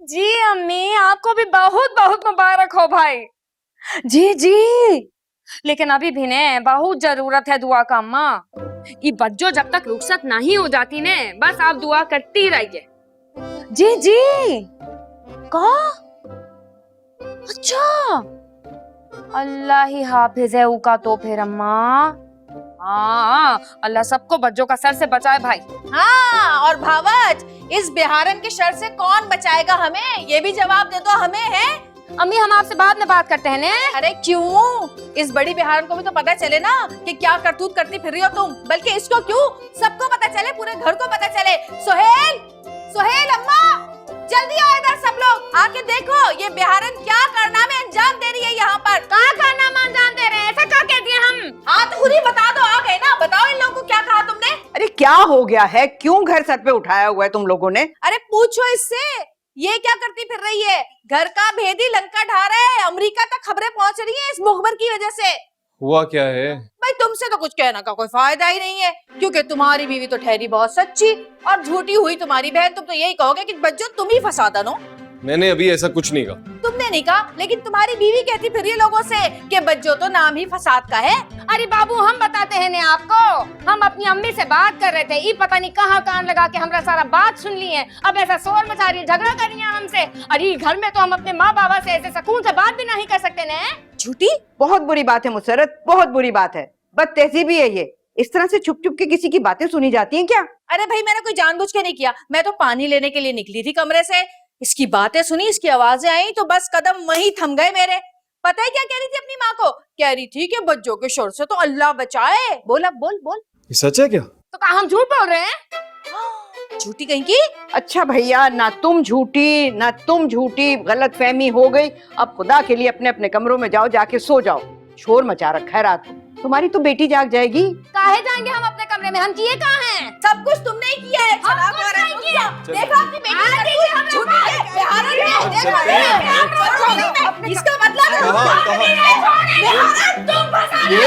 जी अम्मी, आपको भी बहुत बहुत मुबारक हो भाई। जी जी, लेकिन अभी भी ने बहुत जरूरत है दुआ का अम्मा। ये बच्चों जब तक रुखसत नहीं हो जाती ने, बस आप दुआ करती रहिए। जी जी, का? अच्छा, अल्लाह ही हाफिज है उका तो फिर अम्मा। हाँ, अल्लाह सबको बच्चों का सर से बचाए भाई। हाँ, और भावच इस बिहारन के शर से कौन बचाएगा हमें, ये भी जवाब दे दो हमें। है अम्मी, हम आपसे बाद में बात करते हैं ने। अरे क्यों? इस बड़ी बिहारन को भी तो पता चले ना कि क्या करतूत करती फिर रही हो तुम। बल्कि इसको क्यों, सबको पता चले, पूरे घर को पता चले। सोहेल, सोहेल अम्मा, जल्दी आओ इधर सब लोग, आके देखो ये बिहारन क्या कारनामे अंजाम दे रही है यहाँ पर। कहाँ कारनामा अंजाम दे रहे हैं? ऐसा क्या कह दिया हम? हाँ तो खुद ही बता दो, आ गए ना, बताओ इन लोगों को क्या कहा तुमने। अरे क्या हो गया है, क्यों घर सर पे उठाया हुआ है तुम लोगों ने? अरे पूछो इससे, ये क्या करती फिर रही है? घर का भेदी लंका ढा रहा है, अमेरिका तक खबरें पहुंच रही हैं इस मुखबर की वजह से। हुआ क्या है? भाई तुमसे तो कुछ कहने का कोई फायदा ही नहीं है, क्योंकि तुम्हारी बीवी तो ठहरी बहुत सच्ची और झूठी हुई तुम्हारी बहन। तुम तो यही कहोगे कि बच्चों तुम ही फसादा नो। मैंने अभी ऐसा कुछ नहीं कहा। तुमने नहीं कहा, लेकिन तुम्हारी बीवी कहती फिर ये लोगों से कि बच्चों तो नाम ही फसाद का है। अरे बाबू, हम बताते हैं ने आपको, हम अपनी अम्मी से बात कर रहे थे, ये पता नहीं कहाँ कान लगा के हमरा सारा बात सुन ली है। अब ऐसा शोर मचा रही है, झगड़ा कर रही है हमसे। अरे घर में तो हम अपने माँ बाबा से ऐसे सुकून से बात भी नहीं कर सकते ने। झूठी, बहुत बुरी बात है मुसर्रत, बहुत बुरी बात है। बदतहजीबी है ये, इस तरह से छुप छुप के किसी की बातें सुनी जाती हैं क्या? अरे भाई मैंने कोई जानबूझ के नहीं किया, मैं तो पानी लेने के लिए निकली थी कमरे से, इसकी बातें सुनी, इसकी आवाजें आई तो बस कदम वहीं थम गए मेरे। पता है क्या कह रही थी अपनी माँ को? कह रही थी कि बच्चों के शोर से तो अल्लाह बचाए। बोल अब, बोल बोल। ये सच है क्या? तो कहा हम झूठ बोल रहे हैं? झूठी कहीं की। अच्छा भैया, ना तुम झूठी ना तुम झूठी, गलतफहमी हो गई। अब खुदा के लिए अपने अपने कमरों में जाओ, जाके सो जाओ। शोर मचा रखा है रात को, तुम्हारी तो बेटी जाग जाएगी। काहे जाएंगे हम अपने कमरे में? हम किए कहाँ हैं? सब कुछ तुमने ही किया है। हम कुछ नहीं किया। देखो अपनी बेटी का झूठी है, बिहारन है, देखो इसका बदला लो। बिहारन तुम फंसा रही हो।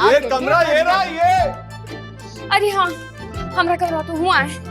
ये कमरा, ये कमरा, ये अरे हाँ, हमरा करवा तो हुआ है।